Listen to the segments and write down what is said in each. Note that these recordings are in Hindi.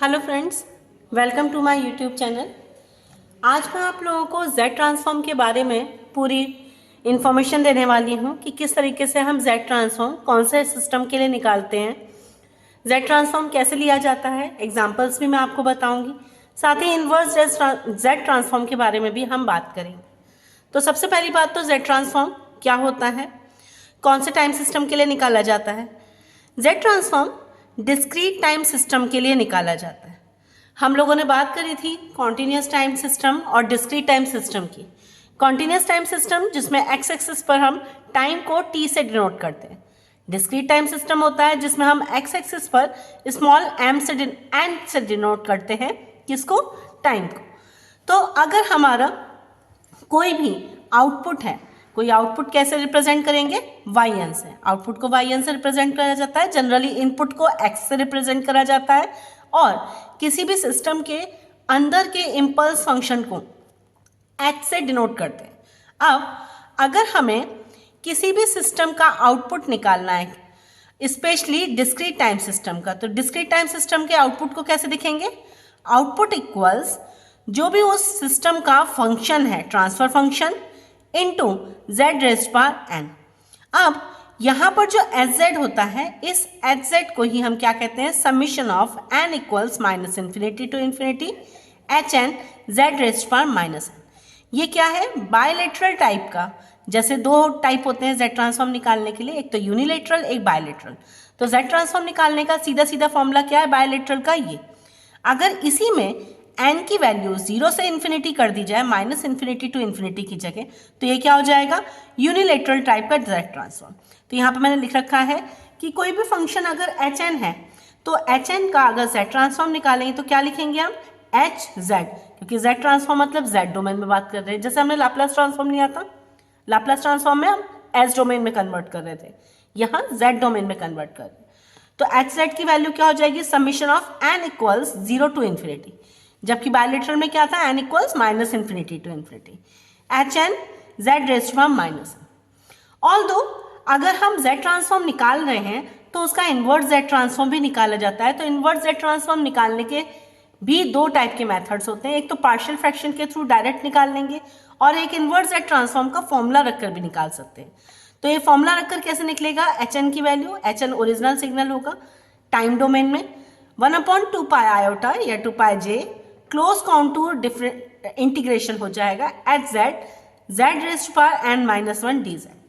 Hello friends, welcome to my YouTube channel. आज मैं आप लोगों को जेड ट्रांसफॉर्म के बारे में पूरी इन्फॉर्मेशन देने वाली हूँ कि किस तरीके से हम जेड ट्रांसफॉर्म कौन से सिस्टम के लिए निकालते हैं, जेड ट्रांसफॉर्म कैसे लिया जाता है, एग्जांपल्स भी मैं आपको बताऊंगी। साथ ही इन्वर्स जेड ट्रांसफॉर्म के बारे में भी हम बात करेंगे। तो सबसे पहली बात तो जेड ट्रांसफॉर्म क्या होता है, कौन से टाइम सिस्टम के लिए निकाला जाता है। Z transform discrete time system के लिए निकाला जाता है। हम लोगों ने बात करी थी कॉन्टिन्यूस टाइम सिस्टम और डिस्क्रीट टाइम सिस्टम की। कॉन्टिन्यूस टाइम सिस्टम जिसमें एक्स एक्सिस पर हम टाइम को टी से डिनोट करते हैं। डिस्क्रीट टाइम सिस्टम होता है जिसमें हम एक्स एक्सिस पर स्मॉल एम से डिनोट करते हैं किसको, टाइम को। तो अगर हमारा कोई भी आउटपुट है, कोई आउटपुट कैसे रिप्रेजेंट करेंगे, वाई एन से। आउटपुट को वाई एन से रिप्रेजेंट करा जाता है। जनरली इनपुट को एक्स से रिप्रेजेंट करा जाता है और किसी भी सिस्टम के अंदर के इम्पल्स फंक्शन को एच से डिनोट करते हैं। अब अगर हमें किसी भी सिस्टम का आउटपुट निकालना है, स्पेशली डिस्क्रीट टाइम सिस्टम का, तो डिस्क्रीट टाइम सिस्टम के आउटपुट को कैसे दिखेंगे, आउटपुट इक्वल्स जो भी उस सिस्टम का फंक्शन है, transfer function into Z raised power N. अब यहाँ पर जो एच जेड होता है, इस एच जेड को ही हम क्या कहते हैं, summation of N equals minus infinity to infinity H N Z raised power minus N. ये क्या है, बायलेटरल टाइप का। जैसे दो टाइप होते हैं जेड ट्रांसफॉर्म निकालने के लिए, एक तो यूनिलेटरल, एक बायलेटरल। तो जेड ट्रांसफॉर्म निकालने का सीधा सीधा फॉर्मूला क्या है बायलेटरल का, ये अगर इसी में एन की वैल्यू 0 से इन्फिनिटी कर दी जाए, माइनस इन्फिनिटी टू इन्फिनिटी की जगह, तो ये क्या हो जाएगा, यूनिलेटरल टाइप का जेड ट्रांसफॉर्म। तो यहाँ पे मैंने लिख रखा है कि कोई भी फंक्शन अगर एच एन है तो एच एन का अगर जेड ट्रांसफॉर्म निकालेंगे तो क्या लिखेंगे हम, एच जेड, क्योंकि जेड ट्रांसफॉर्म मतलब जेड डोमेन में बात कर रहे हैं। जैसे हमने लाप्लास ट्रांसफॉर्म लिया था, लाप्लास ट्रांसफॉर्म में हम एस डोमेन में कन्वर्ट कर रहे थे, यहाँ जेड डोमेन में कन्वर्ट कर रहे हैं। तो एच जेड की वैल्यू क्या हो जाएगी, summation of N equals 0 to infinity, जबकि बायलेटरल में क्या था, N equals minus infinity to infinity H N Z raised power minus N. Although अगर हम जेड ट्रांसफॉर्म निकाल रहे हैं तो उसका इन्वर्स जेड ट्रांसफॉर्म भी निकाला जाता है। तो इन्वर्स जेड ट्रांसफॉर्म निकालने के भी दो टाइप के मेथड्स होते हैं, एक तो पार्शियल फ्रैक्शन के थ्रू डायरेक्ट निकाल लेंगे और एक इन्वर्स जेड ट्रांसफॉर्म का फॉर्मूला रखकर भी निकाल सकते हैं। तो ये फॉर्मूला रखकर कैसे निकलेगा, एच एन की value, H N original signal होगा टाइम डोमेन में 1/2 पाई आयोटा या 2 pi J close contour different integration हो जाएगा H Z Z raised power N minus 1 D Z.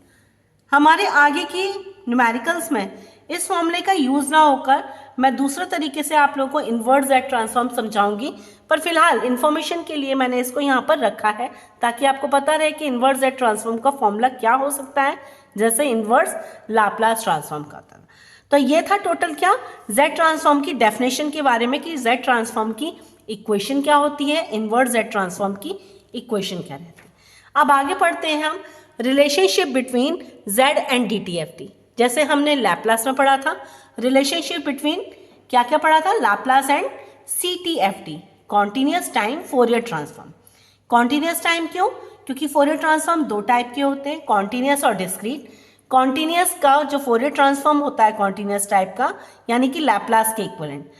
हमारे आगे की न्यूमेरिकल्स में इस फॉर्मूले का यूज ना होकर मैं दूसरे तरीके से आप लोगों को इन्वर्स जेड ट्रांसफॉर्म समझाऊंगी, पर फिलहाल इन्फॉर्मेशन के लिए मैंने इसको यहाँ पर रखा है ताकि आपको पता रहे कि इन्वर्स जेड ट्रांसफॉर्म का फॉर्मूला क्या हो सकता है, जैसे इन्वर्स लाप्लास ट्रांसफॉर्म का था। तो ये था टोटल क्या, जेड ट्रांसफॉर्म की डेफिनेशन के बारे में कि जेड ट्रांसफॉर्म की इक्वेशन क्या होती है, इन्वर्स जेड ट्रांसफॉर्म की इक्वेशन क्या रहती है। अब आगे पढ़ते हैं हम relationship between Z and D T F T. जैसे हमने लैप्लास में पढ़ा था रिलेशनशिप बिटवीन, क्या क्या पढ़ा था, Laplace and C T F T, continuous time Fourier transform. Continuous time क्यों, क्योंकि फोरियर ट्रांसफॉर्म दो टाइप के होते हैं, कॉन्टिन्यूस और डिस्क्रीट। कॉन्टिन्यूस का जो फोरियर ट्रांसफॉर्म होता है कॉन्टिन्यूस टाइप का, यानी कि लैप्लास के इक्विवेलेंट।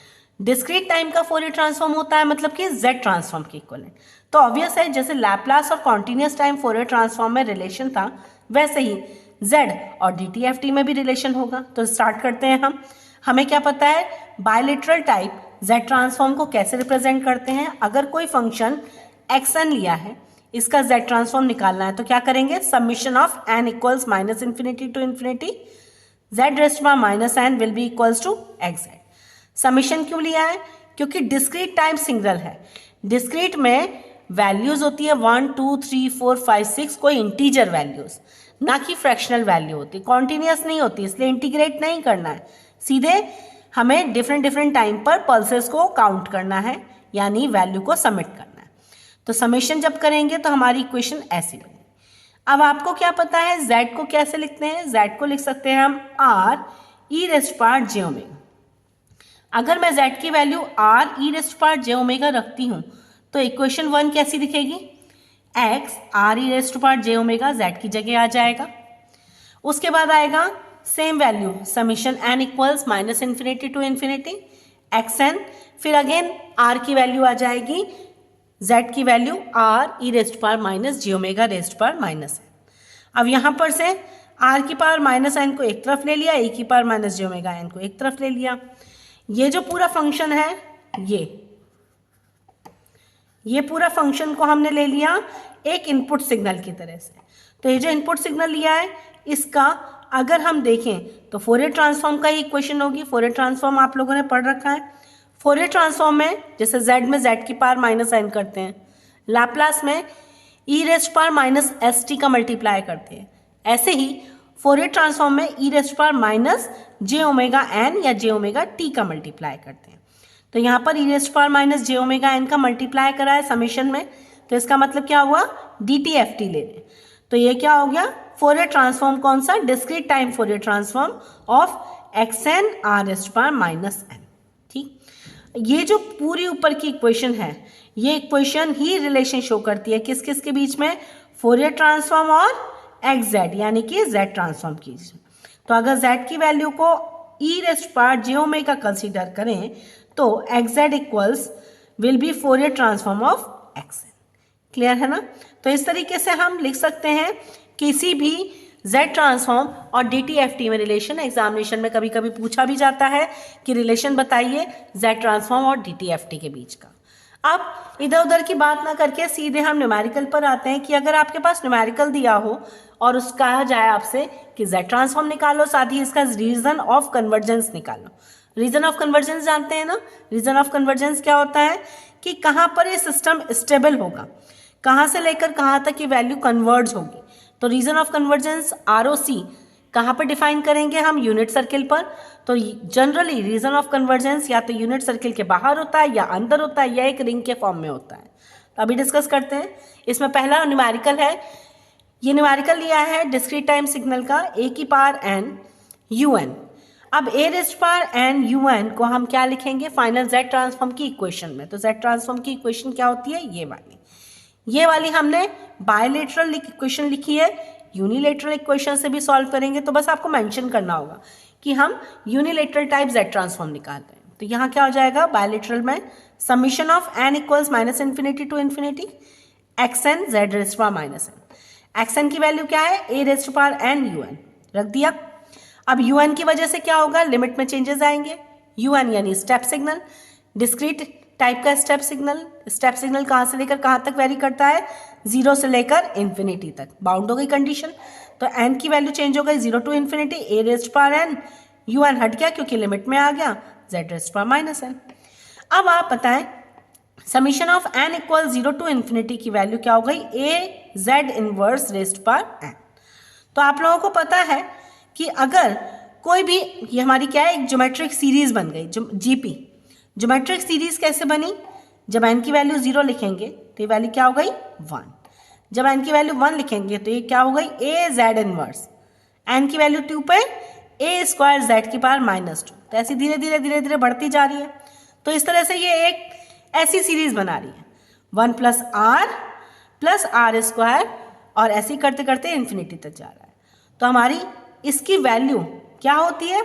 डिस्क्रीट टाइम का फोरियर ट्रांसफॉर्म होता है मतलब कि जेड ट्रांसफॉर्म के इक्विवेलेंट। तो ऑब्वियस है जैसे लैप्लास और कॉन्टिन्यूस टाइम फोरियर ट्रांसफॉर्म में रिलेशन था, वैसे ही जेड और डीटीएफटी में भी रिलेशन होगा। तो स्टार्ट करते हैं हम। हमें क्या पता है, बायलेटरल टाइप जेड ट्रांसफॉर्म को कैसे रिप्रेजेंट करते हैं। अगर कोई फंक्शन एक्स एन लिया है, इसका जेड ट्रांसफॉर्म निकालना है तो क्या करेंगे, submission of N equals minus infinity to infinity Z raised power minus N will be equals to X Z. Summation क्यों लिया है, क्योंकि डिस्क्रीट टाइम सिंगल है। डिस्क्रीट में वैल्यूज होती है 1 2 3 4 5 6, कोई इंटीजर वैल्यूज, ना कि फ्रैक्शनल वैल्यू होती, कॉन्टिन्यूस नहीं होती, इसलिए इंटीग्रेट नहीं करना है, सीधे हमें डिफरेंट टाइम पर पल्सेस को काउंट करना है, यानी वैल्यू को सबमिट करना है। तो समेशन जब करेंगे तो हमारी इक्वेशन ऐसी बनेगी। अब आपको क्या पता है z को कैसे लिखते हैं, z को लिख सकते हैं हम r e raised power j omega. अगर मैं z की value r e raised power j omega रखती हूँ तो इक्वेशन 1 कैसी दिखेगी, x r e raised power j omega z की जगह आ जाएगा। उसके बाद आएगा same value summation n equals minus infinity to infinity x n, फिर अगेन आर की वैल्यू आ जाएगी, जेड की value r e raised power minus j omega raised power minus N. अब यहाँ पर से आर की पावर माइनस एन को एक तरफ ले लिया, ए की power minus j omega N को एक तरफ ले लिया। ये जो पूरा फंक्शन है, ये पूरा फंक्शन को हमने ले लिया एक इनपुट सिग्नल की तरह से। तो ये जो इनपुट सिग्नल लिया है, इसका अगर हम देखें तो फोरियर ट्रांसफॉर्म का ही इक्वेशन होगी। फोरियर ट्रांसफॉर्म आप लोगों ने पढ़ रखा है। फोरियर ट्रांसफॉर्म में जैसे z में z की पावर माइनस n करते हैं, लैप्लास में e rest power minus S T का मल्टीप्लाई करते हैं, ऐसे ही फोरियर ट्रांसफॉर्म में e rest power minus j omega N या जे ओमेगा टी का मल्टीप्लाई करते हैं। तो यहाँ पर e rest power minus j omega N का मल्टीप्लाई करा है समीशन में, तो इसका मतलब क्या हुआ, डी टी एफ टी ले लें। तो ये क्या हो गया, फोरियर ट्रांसफॉर्म कौन सा, discrete time Fourier transform of X N R raised power minus N. ठीक, ये जो पूरी ऊपर की इक्वेशन है, ये इक्वेशन ही रिलेशन शो करती है किस किस के बीच में, फोरियर ट्रांसफॉर्म और एक्स जेड यानी कि जेड ट्रांसफॉर्म की। तो अगर जेड की वैल्यू को ई रेस्ट पावर जे ओमेगा कंसीडर करें तो X Z equals will be Fourier transform of X N. Clear है ना। तो इस तरीके से हम लिख सकते हैं किसी भी Z ट्रांसफॉर्म और DTFT में रिलेशन। एग्जामिनेशन में कभी कभी पूछा भी जाता है कि रिलेशन बताइए Z ट्रांसफॉर्म और DTFT के बीच का। अब इधर उधर की बात ना करके सीधे हम न्यूमेरिकल पर आते हैं कि अगर आपके पास न्यूमेरिकल दिया हो और उसका कहा जाए आपसे कि Z ट्रांसफॉर्म निकालो, साथ ही इसका रीजन ऑफ कन्वर्जेंस निकालो। रीजन ऑफ कन्वर्जेंस जानते हैं ना। रीजन ऑफ कन्वर्जेंस क्या होता है कि कहाँ पर ये सिस्टम स्टेबल होगा, कहाँ से लेकर कहाँ तक ये वैल्यू कन्वर्ज होगी। तो रीजन ऑफ कन्वर्जेंस ROC कहाँ पर डिफाइन करेंगे हम, यूनिट सर्किल पर। तो जनरली रीजन ऑफ कन्वर्जेंस या तो यूनिट सर्किल के बाहर होता है या अंदर होता है या एक रिंग के फॉर्म में होता है। तो अभी डिस्कस करते हैं। इसमें पहला न्यूमेरिकल है, ये न्यूमेरिकल लिया है डिस्क्रीट टाइम सिग्नल का a की पावर n un। अब a raised power n un को हम क्या लिखेंगे, फाइनल Z ट्रांसफॉर्म की इक्वेशन में। तो Z ट्रांसफॉर्म की इक्वेशन क्या होती है, ये वाली हमने बायलेटरल इक्वेशन लिखी है। यूनिलेटरल इक्वेशन से भी सॉल्व करेंगे, तो बस आपको मेंशन करना होगा कि हम यूनिलेटरल टाइप Z ट्रांसफॉर्म निकाल रहे हैं। तो यहाँ क्या हो जाएगा, बायलेटरल में summation of n equals minus infinity to infinity x N Z raised power minus N. X N की वैल्यू क्या है, a raised power n un रख दिया। अब un की वजह से क्या होगा, लिमिट में चेंजेस आएंगे। un यानी स्टेप सिग्नल, डिस्क्रीट टाइप का स्टेप सिग्नल। स्टेप सिग्नल कहाँ से लेकर कहाँ तक वेरी करता है, 0 से लेकर इन्फिनिटी तक। बाउंड हो गई कंडीशन, तो n की वैल्यू चेंज हो गई 0 to infinity, a raised power n un हट गया क्योंकि लिमिट में आ गया, z raised power minus n। अब आप बताएं summation of n equal 0 to infinity की वैल्यू क्या हो गई, a z inverse raised power n। तो आप लोगों को पता है कि अगर कोई भी, ये हमारी क्या है, एक ज्योमेट्रिक सीरीज बन गई, जीपी। ज्योमेट्रिक सीरीज कैसे बनी, जब n की वैल्यू 0 लिखेंगे तो ये वैल्यू क्या हो गई 1। जब n की वैल्यू 1 लिखेंगे तो ये क्या हो गई, a z इनवर्स। n की वैल्यू 2 पे a स्क्वायर z की पावर -2। तो ऐसी धीरे धीरे बढ़ती जा रही है। तो इस तरह से ये एक ऐसी सीरीज बना रही है, 1 प्लस r स्क्वायर, और ऐसे ही करते करते इन्फिनिटी तक जा रहा है। तो हमारी इसकी वैल्यू क्या होती है,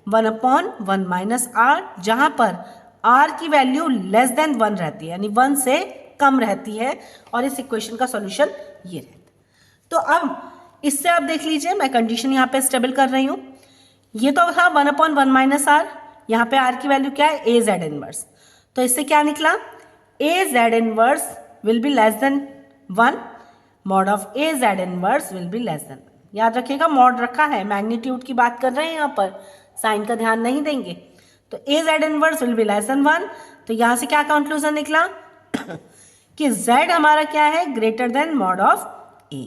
1/1 माइनस r, जहाँ पर r की वैल्यू लेस देन 1 रहती है, यानी 1 से कम रहती है, और इस इक्वेशन का सॉल्यूशन ये रहता है। तो अब इससे आप देख लीजिए, मैं कंडीशन यहाँ पे स्टेबल कर रही हूँ। ये तो था 1/1 माइनस r, यहाँ पे r की वैल्यू क्या है, a z इनवर्स। तो इससे क्या निकला, a z inverse will be less than 1, mod of a z inverse will be less than 1। याद रखिएगा मॉड रखा है, मैग्नीट्यूड की बात कर रहे हैं यहाँ पर, साइन का ध्यान नहीं देंगे। तो a z inverse will be less than 1। तो यहाँ से क्या कंक्लूजन निकला कि z हमारा क्या है, greater than mod of a।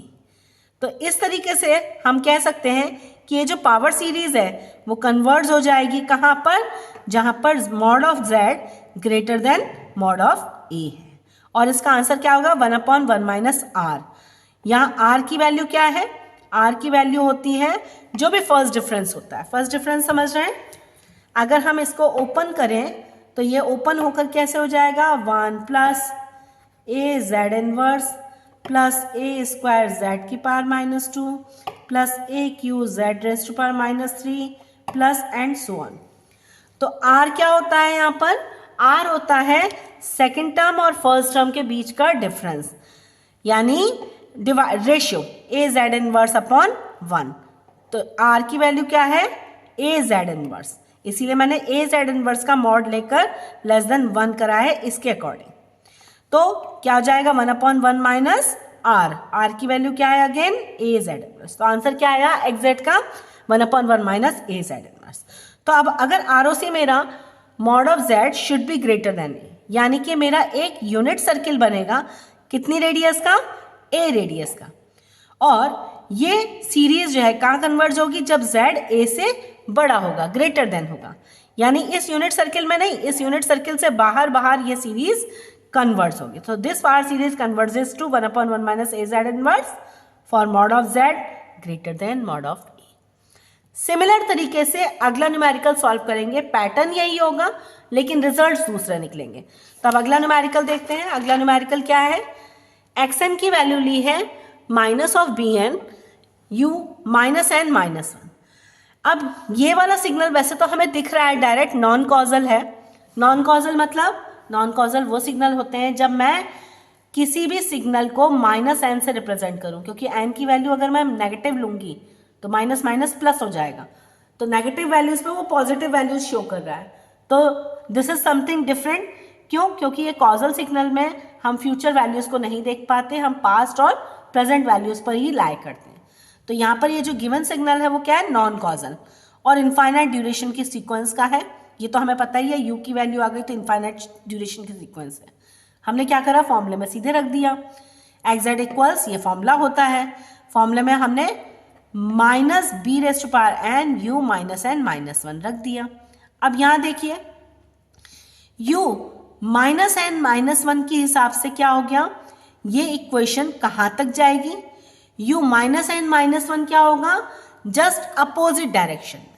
तो इस तरीके से हम कह सकते हैं कि ये जो पावर सीरीज है वो कन्वर्ज हो जाएगी कहाँ पर, जहाँ पर mod of z greater than mod of a है। और इसका आंसर क्या होगा, 1/1 माइनस r। यहाँ r की वैल्यू क्या है, r की वैल्यू होती है जो भी फर्स्ट डिफरेंस होता है। फर्स्ट डिफरेंस समझ रहे हैं, अगर हम इसको ओपन करें तो ये ओपन होकर कैसे हो जाएगा, 1 plus a z inverse plus a square z की power -2 plus a cube z raised to power -3 plus and so on. तो आर क्या होता है यहाँ पर? आर होता है सेकेंड टर्म और फर्स्ट टर्म के बीच का डिफरेंस, यानी ratio A Z inverse upon 1। तो आर की वैल्यू क्या है? ए जेड इनवर्स, इसीलिए मैंने ए जेड इनवर्स का मॉड लेकर लेस देन 1 करा है इसके अकॉर्डिंग। तो क्या हो जाएगा? 1/1 माइनस आर, आर की वैल्यू क्या है अगेन? ए जेड इनवर्स। तो आंसर क्या आया एग्जैक्ट का? 1/1 माइनस ए जेड इनवर्स। तो अब अगर आर से मेरा mod of z should be greater than a, यानी कि मेरा एक यूनिट सर्किल बनेगा कितनी रेडियस का? ए रेडियस का। और ये सीरीज जो है कहाँ कन्वर्ज होगी? जब जेड ए से बड़ा होगा, ग्रेटर देन होगा, यानी इस यूनिट सर्किल में नहीं, इस यूनिट सर्किल से बाहर बाहर ये सीरीज कन्वर्ज होगी। तो this power series converges to 1/1 minus A Z inverse for mod of Z greater than mod of A. Similar तरीके से अगला न्यूमेरिकल सॉल्व करेंगे, पैटर्न यही होगा लेकिन रिजल्ट्स दूसरे निकलेंगे। तब अगला न्यूमेरिकल देखते हैं। अगला न्यूमेरिकल क्या है? एक्स एन की वैल्यू ली है minus of B N U minus N minus 1। अब ये वाला सिग्नल वैसे तो हमें दिख रहा है डायरेक्ट नॉन कॉजल है। नॉन कॉजल मतलब नॉन कॉजल वो सिग्नल होते हैं जब मैं किसी भी सिग्नल को माइनस एन से रिप्रेजेंट करूं, क्योंकि एन की वैल्यू अगर मैं नेगेटिव लूंगी तो माइनस माइनस प्लस हो जाएगा, तो नेगेटिव वैल्यूज पे वो पॉजिटिव वैल्यूज शो कर रहा है। तो दिस इज समथिंग डिफरेंट। क्यों? क्योंकि ये कॉजल सिग्नल में हम फ्यूचर वैल्यूज को नहीं देख पाते, हम पास्ट और प्रेजेंट वैल्यूज पर ही लाई करते हैं। तो यहाँ पर ये जो गिवन सिग्नल है वो क्या है? नॉन कॉजल और इनफाइनाइट ड्यूरेशन की सीक्वेंस का है। ये तो हमें पता ही है, यू की वैल्यू आ गई तो इनफाइनाइट ड्यूरेशन की सीक्वेंस है। हमने क्या करा? फॉर्मूले में सीधे रख दिया, एक्स जेड इक्वल्स, ये फॉर्मूला होता है, फॉर्मूले में हमने minus B raise to power N U minus N minus 1 रख दिया। अब यहाँ देखिए u माइनस एन माइनस 1 के हिसाब से क्या हो गया? ये इक्वेशन कहाँ तक जाएगी? u माइनस एन माइनस 1 क्या होगा? जस्ट अपोजिट डायरेक्शन में।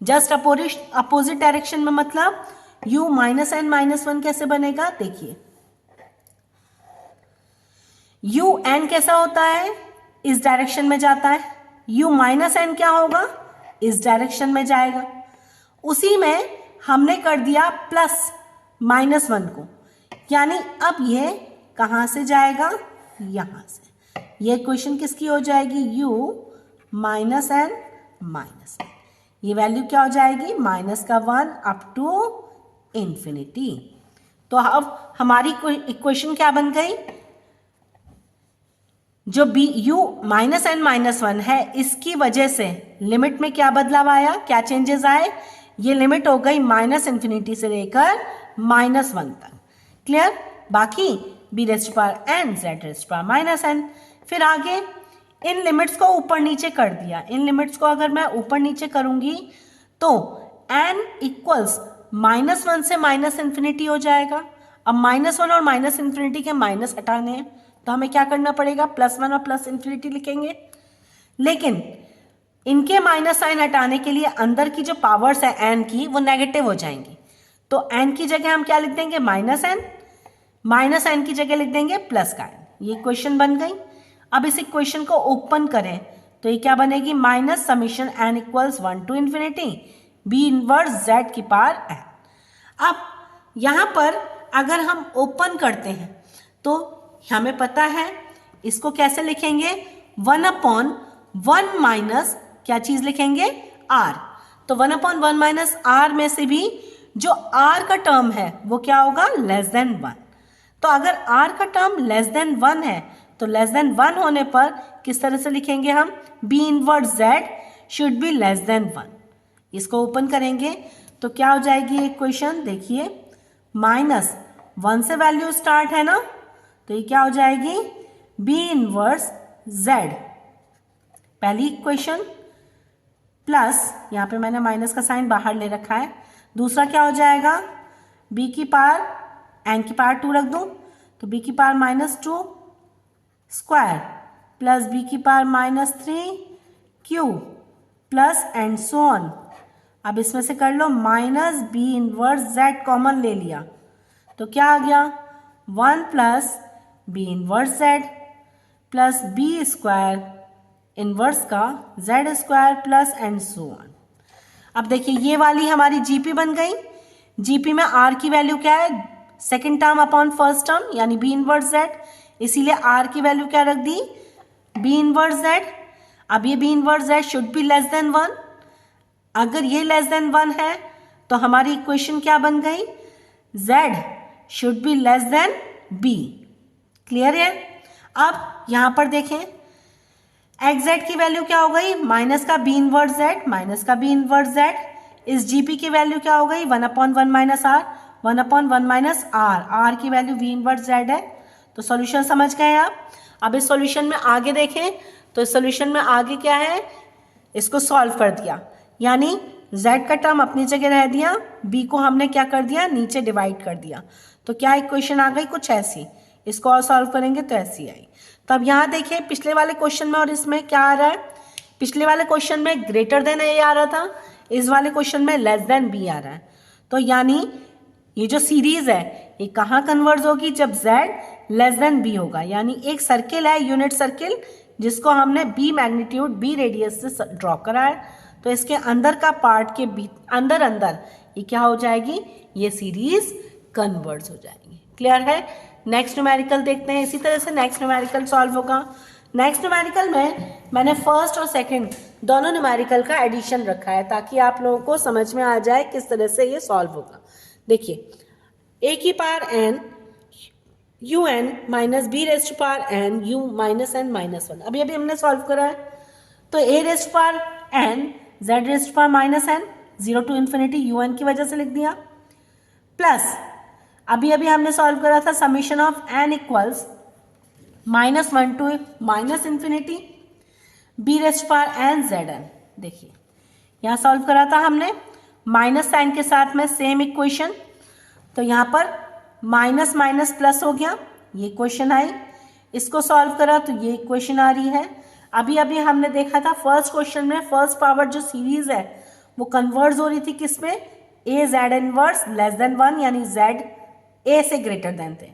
जस्ट अपोजिट डायरेक्शन में मतलब u माइनस एन माइनस 1 कैसे बनेगा? देखिए u n कैसा होता है? इस डायरेक्शन में जाता है। u माइनस एन क्या होगा? इस डायरेक्शन में जाएगा। उसी में हमने कर दिया प्लस माइनस 1 को, यानी अब ये कहाँ से जाएगा? यहाँ से। ये इक्वेशन किसकी हो जाएगी? u minus N minus N, ये वैल्यू क्या हो जाएगी? माइनस का 1 अप टू इंफिनिटी। तो अब हमारी इक्वेशन क्या बन गई? जो B u minus N minus 1 है इसकी वजह से लिमिट में क्या बदलाव आया? क्या चेंजेस आए? ये लिमिट हो गई माइनस इन्फिनिटी से लेकर माइनस 1 तक। क्लियर? बाकी B raise to power N Z raise to power minus N. फिर आगे इन लिमिट्स को ऊपर नीचे कर दिया। इन लिमिट्स को अगर मैं ऊपर नीचे करूंगी तो एन इक्वल्स माइनस 1 से माइनस इन्फिनिटी हो जाएगा। अब माइनस 1 और माइनस इन्फिनिटी के माइनस हटाने हैं तो हमें क्या करना पड़ेगा? प्लस 1 और प्लस इन्फिनिटी लिखेंगे। लेकिन इनके माइनस साइन हटाने के लिए अंदर की जो पावर्स है एन की वो नेगेटिव हो जाएंगी। तो एन की जगह हम क्या लिख देंगे? Minus N. माइनस एन की जगह लिख देंगे प्लस का एन। ये इक्वेशन बन गई। अब इस इक्वेशन को ओपन करें तो ये क्या बनेगी? Minus summation N equals 1 to infinity B inverse Z की पावर एन। अब यहाँ पर अगर हम ओपन करते हैं तो हमें पता है इसको कैसे लिखेंगे? 1/1 माइनस क्या चीज लिखेंगे? r। तो 1/1 माइनस r में से भी जो r का टर्म है वो क्या होगा? Less than 1। तो अगर r का टर्म लेस देन 1 है तो लेस देन 1 होने पर किस तरह से लिखेंगे हम? b inverse z should be less than 1। इसको ओपन करेंगे तो क्या हो जाएगी इक्वेशन? देखिए माइनस 1 से वैल्यू स्टार्ट है ना, तो ये क्या हो जाएगी? b इनवर्स z पहली इक्वेशन प्लस, यहाँ पे मैंने माइनस का साइन बाहर ले रखा है, दूसरा क्या हो जाएगा? b की पावर n की पावर 2 रख दूँ तो b की पावर -2 स्क्वायर प्लस b की power -3 cube plus and so on. अब इसमें से कर लो minus b inverse z common ले लिया तो क्या आ गया? 1 plus b inverse z plus b square inverse का z square plus and so on. अब देखिए ये वाली हमारी जीपी बन गई। जीपी में आर की वैल्यू क्या है, second term upon first term यानी बी इनवर्स जेड, इसीलिए आर की वैल्यू क्या रख दी, बी इनवर्स जेड। अब ये B inverse Z should be less than 1, अगर ये लेस देन 1 है तो हमारी इक्वेशन क्या बन गई, z should be less then b। Clear है। अब यहां पर देखें एक्स जेड की वैल्यू क्या हो गई, माइनस का बी इनवर्स जेड, माइनस का बी इनवर्स जेड। इस जीपी की वैल्यू क्या हो गई, 1/1 minus R, 1/1 minus R, R की वैल्यू बी इनवर्स जेड है। तो सॉल्यूशन समझ गए आप। अब इस सॉल्यूशन में आगे देखें तो इस सॉल्यूशन में आगे क्या है, इसको सॉल्व कर दिया, यानी z का टर्म अपनी जगह रह दिया, b को हमने क्या कर दिया, नीचे डिवाइड कर दिया। तो क्या इक्वेशन आ गई कुछ ऐसी, इसको और सॉल्व करेंगे तो ऐसी आई। तो अब यहाँ देखिए पिछले वाले क्वेश्चन में और इसमें क्या आ रहा है, पिछले वाले क्वेश्चन में ग्रेटर देन a आ रहा था, इस वाले क्वेश्चन में लेस देन b आ रहा है। तो यानी ये जो सीरीज है ये कहाँ कन्वर्ज होगी, जब z लेस देन b होगा। यानी एक सर्किल है, यूनिट सर्किल, जिसको हमने b मैग्नीट्यूड b रेडियस से ड्रॉ करा है, तो इसके अंदर का पार्ट के अंदर अंदर ये क्या हो जाएगी, ये सीरीज कन्वर्ज हो जाएगी। क्लियर है। नेक्स्ट न्यूमेरिकल देखते हैं। इसी तरह से नेक्स्ट न्यूमेरिकल सॉल्व होगा। नेक्स्ट न्यूमेरिकल में मैंने फर्स्ट और सेकंड दोनों न्यूमेरिकल का एडिशन रखा है ताकि आप लोगों को समझ में आ जाए किस तरह से ये सॉल्व होगा। देखिए a की power n U N minus B raised power N U minus N minus 1, अभी अभी हमने सॉल्व करा है। तो a raised power n z raised power minus N, 0 to infinity U N की वजह से लिख दिया, प्लस अभी अभी हमने सॉल्व करा था summation of n equals -1 to minus infinity B raised power N Z N. देखिए यहाँ सॉल्व करा था हमने माइनस साइन के साथ में सेम इक्वेशन, तो यहाँ पर माइनस माइनस प्लस हो गया, ये इक्वेशन आई। इसको सॉल्व करा तो ये इक्वेशन आ रही है। अभी अभी हमने देखा था फर्स्ट क्वेश्चन में फर्स्ट पावर जो सीरीज है वो कन्वर्ज हो रही थी किस में, ए जेड इनवर्स लेस देन 1, यानी जेड ए से ग्रेटर देन थे।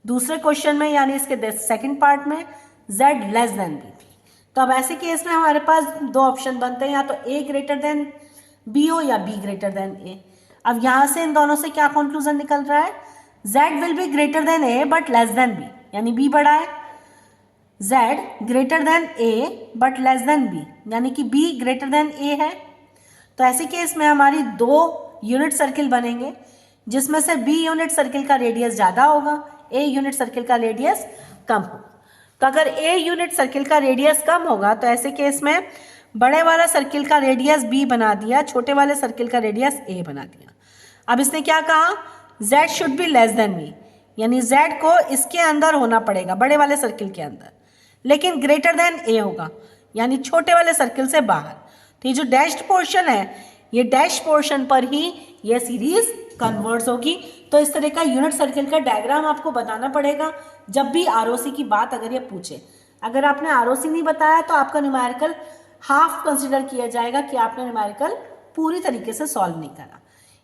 दूसरे क्वेश्चन में यानी इसके सेकंड पार्ट में जेड लेस देन बी थी। तो अब ऐसे केस में हमारे पास दो ऑप्शन बनते हैं, या तो ए ग्रेटर देन बी हो या बी ग्रेटर देन ए। अब यहां से इन दोनों से क्या कंक्लूजन निकल रहा है, z will be greater then a but less than b, यानी b बड़ा है, z greater than a but less than b, यानी कि b ग्रेटर देन a है। तो ऐसे केस में हमारी दो यूनिट सर्किल बनेंगे जिसमें से b यूनिट सर्किल का रेडियस ज्यादा होगा, a यूनिट सर्किल का रेडियस कम होगा। तो अगर a यूनिट सर्किल का रेडियस कम होगा तो ऐसे केस में बड़े वाला सर्किल का रेडियस b बना दिया, छोटे वाले सर्किल का रेडियस a बना दिया। अब इसने क्या कहा, z should be less then b, यानी z को इसके अंदर होना पड़ेगा, बड़े वाले सर्किल के अंदर, लेकिन ग्रेटर देन a होगा, यानी छोटे वाले सर्किल से बाहर। तो ये जो डैश्ड पोर्शन है, ये डैश पोर्शन पर ही ये सीरीज कन्वर्स होगी। तो इस तरह का यूनिट सर्किल का डायग्राम आपको बताना पड़ेगा जब भी आरओसी की बात अगर ये पूछे। अगर आपने आरओसी नहीं बताया तो आपका न्यूमेरिकल हाफ कंसिडर किया जाएगा कि आपने न्यूमेरिकल पूरी तरीके से सॉल्व नहीं करा।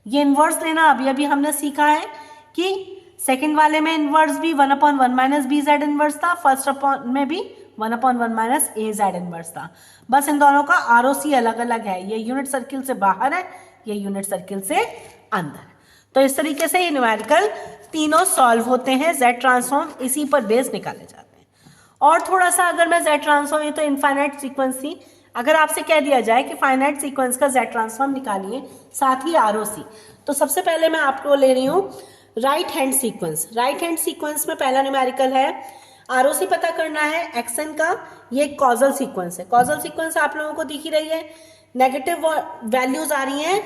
ये इन्वर्स लेना अभी अभी हमने सीखा है कि सेकंड वाले में इन्वर्स भी 1/1 माइनस बी जेड इन्वर्स था, फर्स्ट अपॉन में भी 1/1 माइनस ए जेड इन्वर्स था। बस इन दोनों का आरओसी अलग अलग है, ये यूनिट सर्किल से बाहर है, ये यूनिट सर्किल से अंदर। तो इस तरीके से ये न्यूमेरिकल तीनों सॉल्व होते हैं, जेड ट्रांसफॉर्म इसी पर बेस निकाले जाते हैं। और थोड़ा सा अगर मैं जेड ट्रांसफॉर्म, ये तो इनफाइनाइट सीक्वेंस थी, अगर आपसे कह दिया जाए कि फाइनाइट सीक्वेंस का जेड ट्रांसफॉर्म निकालिए साथ ही आरओसी, तो सबसे पहले मैं आपको ले रही हूँ right hand sequence. Right hand sequence में पहला न्यूमेरिकल है, आरओसी पता करना है एक्सन का, ये कॉजल सीक्वेंस है। कॉजल सीक्वेंस आप लोगों को दिख ही रही है, नेगेटिव वैल्यूज आ रही हैं,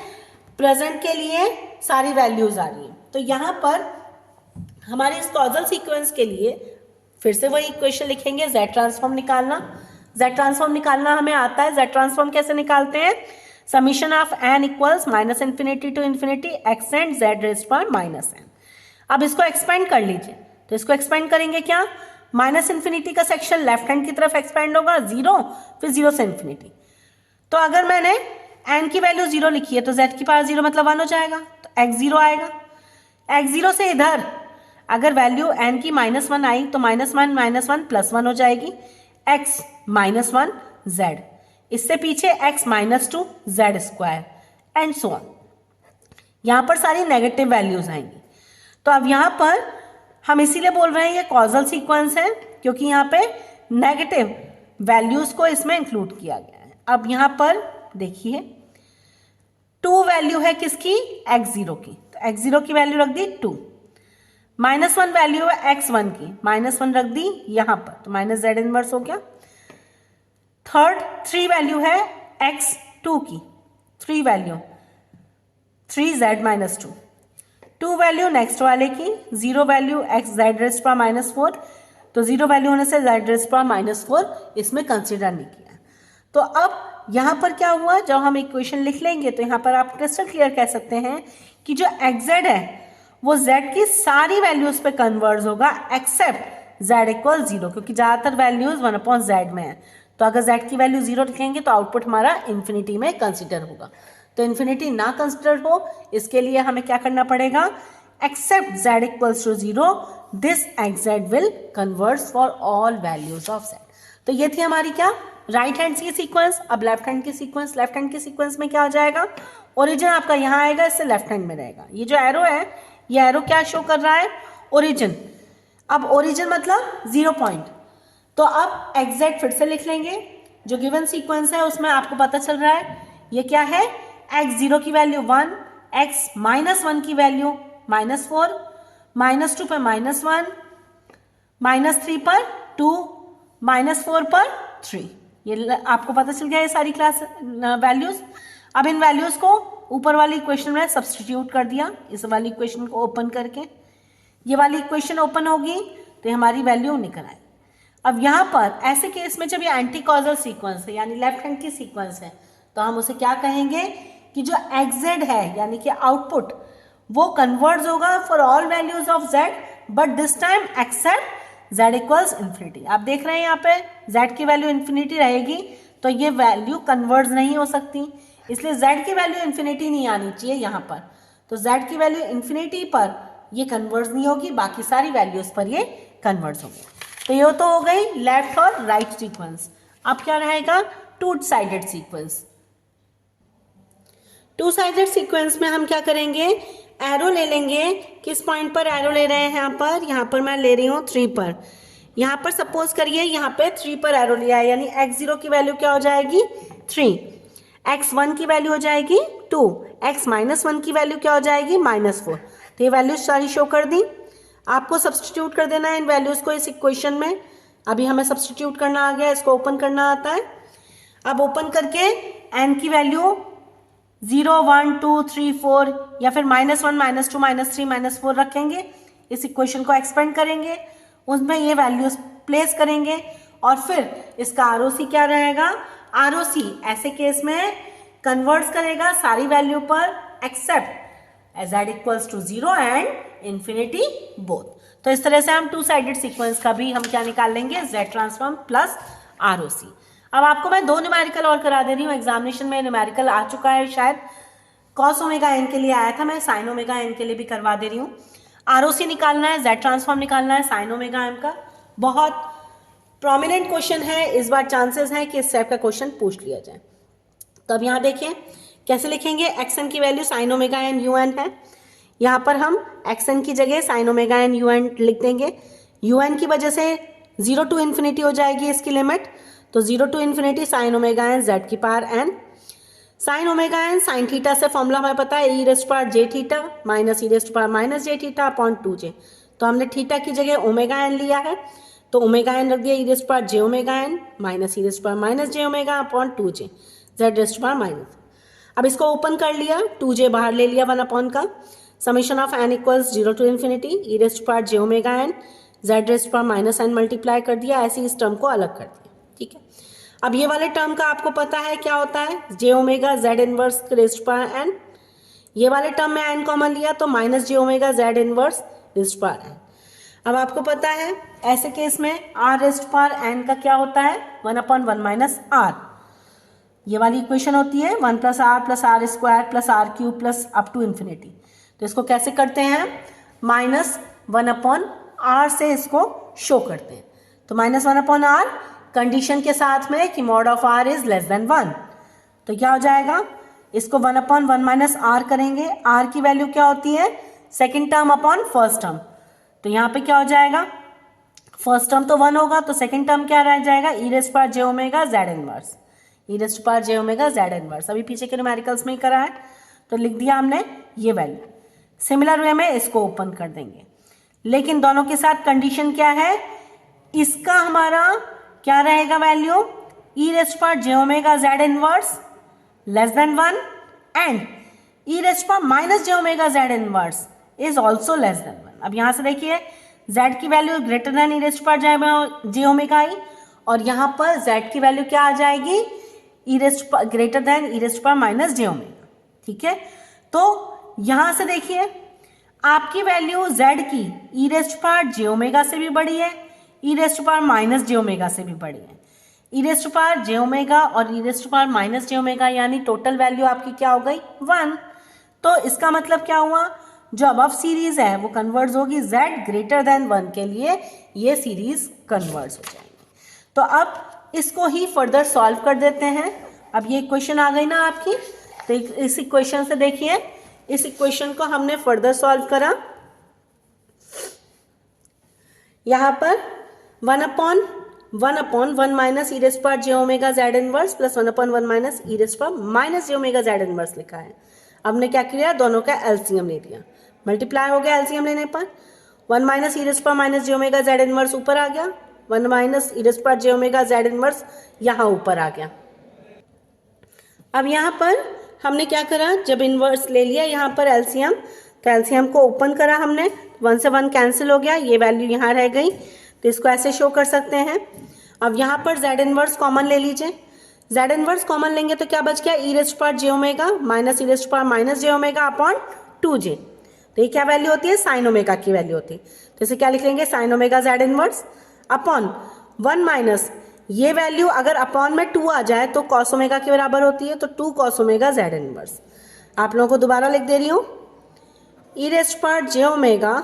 प्रेजेंट के लिए सारी वैल्यूज आ रही हैं। तो यहाँ पर हमारे इस कॉजल सीक्वेंस के लिए फिर से वही इक्वेशन लिखेंगे, जेड ट्रांसफॉर्म निकालना। जेड ट्रांसफॉर्म निकालना हमें आता है। जेड ट्रांसफॉर्म कैसे निकालते हैं, summation of N equals minus infinity to infinity X and Z raised power minus N. अब इसको एक्सपेंड कर लीजिए, तो इसको एक्सपेंड करेंगे क्या, माइनस इन्फिनिटी का सेक्शन लेफ्ट हैंड की तरफ एक्सपेंड होगा, 0 फिर 0 से इन्फिनिटी। तो अगर मैंने एन की वैल्यू 0 लिखी है तो जेड की पावर 0 मतलब 1 हो जाएगा, तो एक्स 0 आएगा। एक्स 0 से इधर अगर वैल्यू एन की -1 आई तो -1 +1 हो जाएगी, x -1 z, इससे पीछे x -2 z square, and so on. यहाँ पर सारी नेगेटिव वैल्यूज आएंगी। तो अब यहाँ पर हम इसीलिए बोल रहे हैं ये कॉजल सीक्वेंस है, क्योंकि यहाँ पे नेगेटिव वैल्यूज को इसमें इंक्लूड किया गया है। अब यहाँ पर देखिए 2 वैल्यू है किसकी, x0 की, तो x0 की वैल्यू रख दी 2, -1 वैल्यू है x1 की, -1 रख दी यहाँ पर, तो माइनस z इनवर्स हो गया। थर्ड 3 वैल्यू है x2 की, 3 वैल्यू 3z -2, 2 वैल्यू नेक्स्ट वाले की, 0 वैल्यू x z -4, तो 0 वैल्यू होने से z -4 इसमें कंसिडर नहीं किया। तो अब यहाँ पर क्या हुआ, जब हम इक्वेशन लिख लेंगे तो यहाँ पर आप क्रिस्टल क्लियर कह सकते हैं कि जो xz है वो z की सारी वैल्यूज पे कन्वर्ज होगा एक्सेप्ट z = 0, क्योंकि ज़्यादातर वैल्यूज 1/z में है। तो अगर z की वैल्यू 0 लिखेंगे तो आउटपुट हमारा इन्फिनिटी में कंसिडर होगा। तो इन्फिनिटी ना कंसिडर हो इसके लिए हमें क्या करना पड़ेगा, except z = 0 this xz will converge for all values of z। तो ये थी हमारी क्या, राइट हैंड की सीक्वेंस। अब लेफ्ट हैंड की सीक्वेंस, लेफ्ट हैंड की सीक्वेंस में क्या हो जाएगा, ओरिजिन आपका यहाँ आएगा, इससे लेफ्ट हैंड में रहेगा। ये जो एरो है, ये एरो क्या शो कर रहा है, ओरिजिन। अब ओरिजिन मतलब 0 पॉइंट। तो अब एग्जैक्ट फिर से लिख लेंगे, जो गिवन सीक्वेंस है उसमें आपको पता चल रहा है ये क्या है, x0 की वैल्यू 1, x -1 की वैल्यू -4, -2 पर -1, -3 पर 2, -4 पर 3। ये आपको पता चल गया ये सारी क्लास वैल्यूज। अब इन वैल्यूज को ऊपर वाली इक्वेशन में सब्स्टिट्यूट कर दिया, इस वाली इक्वेशन को ओपन करके, ये वाली इक्वेशन ओपन होगी तो हमारी वैल्यू निकल आए। अब यहाँ पर ऐसे केस में जब ये एंटी कॉजल सीक्वेंस है यानी लेफ्ट हैंड की सीक्वेंस है, तो हम उसे क्या कहेंगे कि जो xz है यानी कि आउटपुट वो कन्वर्ज होगा for all values of z, but this time except z = infinity. आप देख रहे हैं यहाँ पे z की वैल्यू इन्फिनिटी रहेगी तो ये वैल्यू कन्वर्ज नहीं हो सकती, इसलिए z की वैल्यू इन्फिनिटी नहीं आनी चाहिए यहाँ पर। तो z की वैल्यू इन्फिनिटी पर ये कन्वर्ज नहीं होगी, बाकी सारी वैल्यूज पर ये कन्वर्ज होगी। तो ये तो हो गई लेफ्ट और राइट सीक्वेंस। अब क्या रहेगा, two sided sequence. Two sided sequence में हम क्या करेंगे, एरो ले लेंगे। किस पॉइंट पर एरो ले रहे हैं, यहाँ पर मैं ले रही हूँ 3 पर। यहाँ पर सपोज करिए यहाँ पे 3 पर एरो लिया है, यानी x0 की वैल्यू क्या हो जाएगी 3, x1 की वैल्यू हो जाएगी 2, x -1 की वैल्यू क्या हो जाएगी -4। तो ये वैल्यूज सारी शो कर दी। आपको सब्सटीट्यूट कर देना है इन वैल्यूज को इस इक्वेशन में। अभी हमें सब्सटीट्यूट करना आ गया, इसको ओपन करना आता है। अब ओपन करके n की वैल्यू 0, 1, 2, 3, 4 या फिर -1, -2, -3, -4 रखेंगे। इस इक्वेशन को एक्सपेंड करेंगे, उसमें ये वैल्यूज प्लेस करेंगे और फिर इसका आरओसी क्या रहेगा, आरओसी ऐसे केस में कन्वर्ट्स करेगा सारी वैल्यू पर except z = 0 and infinity both. तो इस तरह से हम टू साइडेड सीक्वेंस का भी हम क्या निकाल लेंगे, z ट्रांसफॉर्म प्लस आरओसी। अब आपको मैं 2 न्यूमेरिकल और करा दे रही हूँ। एग्जामिनेशन में न्यूमेरिकल आ चुका है, शायद cos ω(n) के लिए आया था, मैं sin ω(n) के लिए भी करवा दे रही हूँ। आरओसी निकालना है, z ट्रांसफॉर्म निकालना है sin ω(m) का। बहुत प्रोमिनेंट क्वेश्चन है, इस बार चांसेस हैं कि इस टाइप का क्वेश्चन पूछ लिया जाए। तो अब यहाँ देखिए कैसे लिखेंगे, xn की वैल्यू sin ω(n) un है। यहाँ पर हम xn की जगह sin ω(n) un लिख देंगे। un की वजह से 0 to इन्फिनिटी हो जाएगी इसकी लिमिट, तो 0 to infinity sin ω(n) z⁴n। sin ω(n) sin theta से फॉर्मूला हमें पता है, e⁻j⁻ minus e⁻−j⁻ upon 2j। तो हमने थीटा की जगह ω(n) लिया है, तो ω(n) रख दिया e⁻j⁻n minus e⁻−j⁻ upon 2j z⁻। अब इसको ओपन कर लिया, 2j बाहर ले लिया 1 अपॉन का, summation of n = 0 to infinity e⁻j⁻n z⁻n multiply कर दिया, ऐसे इस टर्म को अलग कर दिया। ठीक है, अब ये वाले टर्म का आपको पता है क्या होता है, j⁻ z⁻n। ये वाले टर्म में n कॉमन लिया तो -j⁻ z⁻n। अब आपको पता है ऐसे केस में r⁻n का क्या होता है, 1/1 - r। ये वाली इक्वेशन होती है 1 + r + r² + r³ + up to infinity. तो इसको कैसे करते हैं, -1/r से इसको शो करते हैं। तो -1/r कंडीशन के साथ में कि mod of r is less than 1, तो क्या हो जाएगा इसको 1/1 माइनस आर करेंगे, आर की वैल्यू क्या होती है, second term upon first term. तो यहाँ पे क्या हो जाएगा, फर्स्ट टर्म तो 1 होगा, तो सेकेंड टर्म क्या रह जाएगा, ई रेस्ट पावर जे ओमेगा जेड इनवर्स, ई रेस्ट पावर जे ओमेगा जेड इनवर्स। अभी पीछे के न्यूमेरिकल्स में ही करा है, तो लिख दिया हमने ये वैल्यू। सिमिलर वे में इसको ओपन कर देंगे, लेकिन दोनों के साथ कंडीशन क्या है, इसका हमारा क्या रहेगा value, E raised power J omega z inverse less than 1 and E raised power minus j omega z inverse is also less than 1। अब यहां से देखिए z की वैल्यू ग्रेटर देन ई रेस्ट पावर जे ओमेगा आई, और यहाँ पर z की वैल्यू क्या आ जाएगी, ई रेस्ट ग्रेटर देन ई raised power minus j omega. ठीक है, तो यहां से देखिए आपकी वैल्यू z की ई रेस्ट पावर जे ओमेगा से भी बड़ी है, ई raised power minus j omega से भी बड़ी है। ई रेस्ट पावर जे ओमेगा और ई raised power minus j omega यानी टोटल वैल्यू आपकी क्या हो गई, 1। तो इसका मतलब क्या हुआ, जो अबव सीरीज है वो कन्वर्ट्स होगी z ग्रेटर देन 1 के लिए, ये सीरीज कन्वर्ट्स हो जाएगी। तो अब इसको ही फर्दर सॉल्व कर देते हैं। अब ये इक्वेशन आ गई ना आपकी, तो इस इक्वेशन से देखिए, इस इक्वेशन को हमने फर्दर सॉल्व करा। यहाँ पर 1/1 माइनस ई रेस्ट पावर जे omega z inverse plus 1/1 minus e raised power minus j omega z inverse लिखा है। हमने क्या किया, दोनों का एलसीएम ले लिया, मल्टीप्लाई हो गया एलसीएम लेने पर, 1 minus e raised power minus j omega z inverse ऊपर आ गया, 1 माइनस ई रेस्ट पावर जे ओमेगा जेड इनवर्स यहाँ ऊपर आ गया। अब यहाँ पर हमने क्या करा, जब इनवर्स ले लिया यहाँ पर एलसीएम, तो एलसीएम को ओपन करा हमने, 1 से 1 कैंसिल हो गया, ये वैल्यू यहाँ रह गई, तो इसको ऐसे शो कर सकते हैं। अब यहाँ पर जेड इनवर्स कॉमन ले लीजिए, जेड इनवर्स कॉमन लेंगे तो क्या बच गया, ई रेस्ट पावर जे omega minus e raised power minus j omega upon 2j। तो ये क्या वैल्यू होती है, साइन ओमेगा की वैल्यू होती है, तो इसे क्या लिख लेंगे, sine omega z inverse upon 1 minus ये वैल्यू अगर अपॉन में 2 आ जाए तो कॉस ओमेगा के बराबर होती है, तो 2 कॉस ओमेगा जेड इनवर्स। आप लोगों को दोबारा लिख दे रही हूँ, ई रेस्ट पावर जे ओमेगा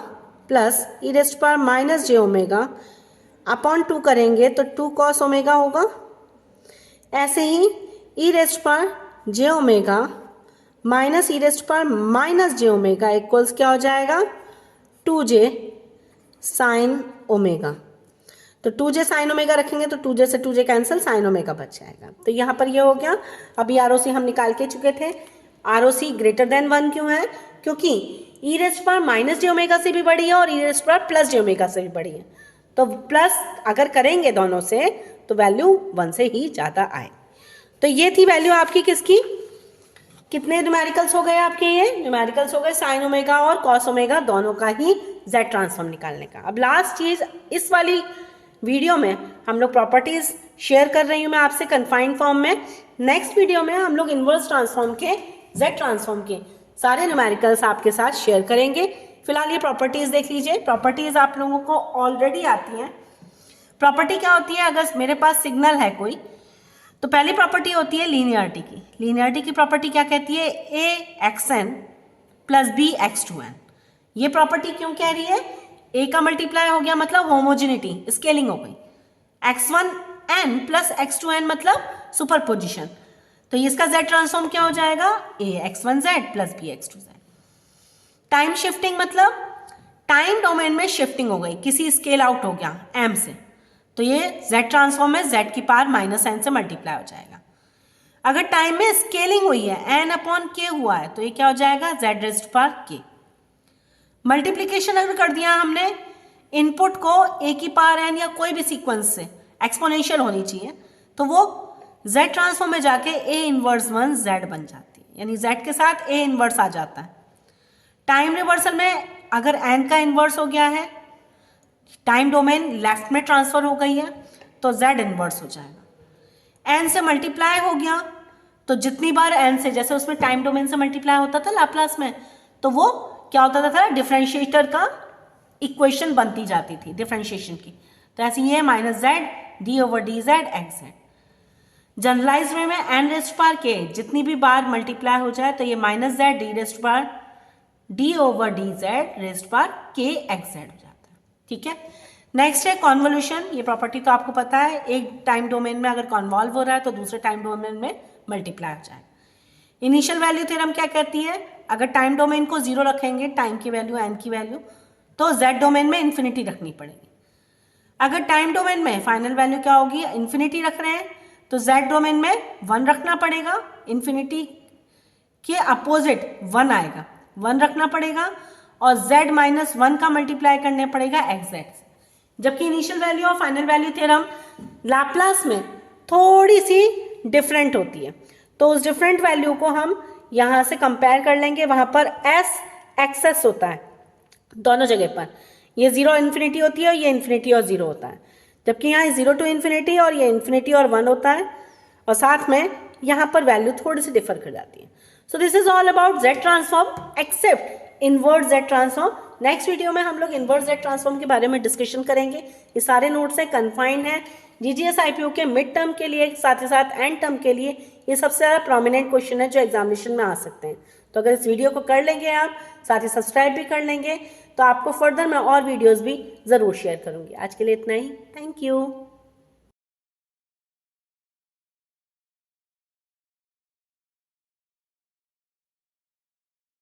प्लस ई raised power minus j omega upon 2 करेंगे तो 2 कॉस ओमेगा होगा। ऐसे ही ई रेस्ट पावर जे omega minus e raised power minus j omega equals क्या हो जाएगा, 2j साइन ओमेगा। तो 2j साइन ओमेगा रखेंगे तो 2j से 2j कैंसिल, साइन ओमेगा बच जाएगा। तो यहाँ पर ये हो गया। अभी आरओसी हम निकाल के चुके थे, आरओसी ग्रेटर देन 1 क्यों है, क्योंकि ई raised power minus j omega से भी बड़ी है और ई रेस्ट पावर प्लस जे ओमेगा से भी बड़ी है, तो प्लस अगर करेंगे दोनों से तो वैल्यू 1 से ही ज़्यादा आए। तो ये थी वैल्यू आपकी किसकी, कितने न्यूमेरिकल्स हो गए आपके, ये न्यूमेरिकल्स हो गए साइन ओमेगा और कॉस ओमेगा दोनों का ही जेड ट्रांसफॉर्म निकालने का। अब लास्ट चीज़ इस वाली वीडियो में हम लोग प्रॉपर्टीज़ शेयर कर रही हूँ मैं आपसे कन्फाइंड फॉर्म में। नेक्स्ट वीडियो में हम लोग इन्वर्स ट्रांसफॉर्म के, जेड ट्रांसफॉर्म के सारे न्यूमेरिकल्स आपके साथ शेयर करेंगे। फिलहाल ये प्रॉपर्टीज़ देख लीजिए। प्रॉपर्टीज़ आप लोगों को ऑलरेडी आती हैं। प्रॉपर्टी क्या होती है, अगर मेरे पास सिग्नल है कोई, तो पहली प्रॉपर्टी होती है लीनियरिटी की। लीनियरिटी की प्रॉपर्टी क्या कहती है, a x n plus b x two n. ये प्रॉपर्टी क्यों कह रही है, ए का मल्टीप्लाई हो गया मतलब होमोजिनिटी, स्केलिंग हो गई, x1 n प्लस x2n मतलब सुपरपोजिशन। तो इसका z ट्रांसफॉर्म क्या हो जाएगा, a x1z plus b x2z। Time shifting मतलब टाइम डोमेन में शिफ्टिंग हो गई, किसी स्केल आउट हो गया m से, तो ये z ट्रांसफॉर्म में z की पावर माइनस n से मल्टीप्लाई हो जाएगा। अगर टाइम में स्केलिंग हुई है n अपॉन k हुआ है तो ये क्या हो जाएगा, z raised power k। Multiplication अगर कर दिया हमने, इनपुट को a की पावर n या कोई भी सीक्वेंस से एक्सपोनेंशियल होनी चाहिए, तो वो z ट्रांसफॉर्म में जाके a इनवर्स 1 z बन जाती है, यानी z के साथ a इनवर्स आ जाता है। टाइम रिवर्सल में अगर n का इनवर्स हो गया है, टाइम डोमेन लेफ्ट में ट्रांसफर हो गई है, तो z इनवर्स हो जाएगा। n से मल्टीप्लाई हो गया तो जितनी बार n से, जैसे उसमें टाइम डोमेन से मल्टीप्लाई होता था लाप्लास में, तो वो क्या होता था, डिफरेंशिएटर का इक्वेशन बनती जाती थी डिफरेंशिएशन की। तो ऐसे ये minus z d over d z x z. Generalize way में एन रेस्ट पावर के जितनी भी बार मल्टीप्लाई हो जाए तो ये minus z D rest power D over d Z raised power के एक्स जेड हो जाता है। ठीक है, नेक्स्ट है कॉन्वोल्यूशन। ये प्रॉपर्टी तो आपको पता है, एक टाइम डोमेन में अगर कॉन्वॉल्व हो रहा है तो दूसरे टाइम डोमेन में मल्टीप्लाई हो जाए। इनिशियल वैल्यू थ्योरम क्या कहती है, अगर टाइम डोमेन को 0 रखेंगे, टाइम की वैल्यू एन की वैल्यू, तो जेड डोमेन में इन्फिनिटी रखनी पड़ेगी। अगर टाइम डोमेन में फाइनल वैल्यू क्या होगी, इन्फिनिटी रख रहे हैं, तो जेड डोमेन में 1 रखना पड़ेगा, इन्फिनिटी के अपोजिट 1 आएगा, 1 रखना पड़ेगा, और z माइनस 1 का मल्टीप्लाई करने पड़ेगा एग्जैक्ट से। जबकि इनिशियल वैल्यू और फाइनल वैल्यू थ्योरम लाप्लास में थोड़ी सी डिफरेंट होती है, तो उस डिफरेंट वैल्यू को हम यहाँ से कंपेयर कर लेंगे। वहाँ पर s एक्सेस होता है दोनों जगह पर, ये 0 इन्फिनिटी होती है और ये इन्फिनिटी और 0 होता है, जबकि यहाँ 0 टू इन्फिनिटी और ये इन्फिनिटी और 1 होता है, और साथ में यहाँ पर वैल्यू थोड़ी सी डिफर कर जाती है। So this is all about Z transform except inverse Z transform. Next video में हम लोग इनवर्स जेड ट्रांसफॉर्म के बारे में डिस्कशन करेंगे। ये सारे नोट्स हैं, कन्फाइंड है जीजीएस आईपीओ के मिड टर्म के लिए, साथ ही साथ एंड टर्म के लिए ये सबसे ज़्यादा प्रोमिनेंट क्वेश्चन है जो एग्जामिनेशन में आ सकते हैं। तो अगर इस वीडियो को कर लेंगे आप, साथ ही सब्सक्राइब भी कर लेंगे, तो आपको फर्दर मैं और वीडियोज़ भी ज़रूर शेयर करूँगी। आज के लिए इतना ही, थैंक यू।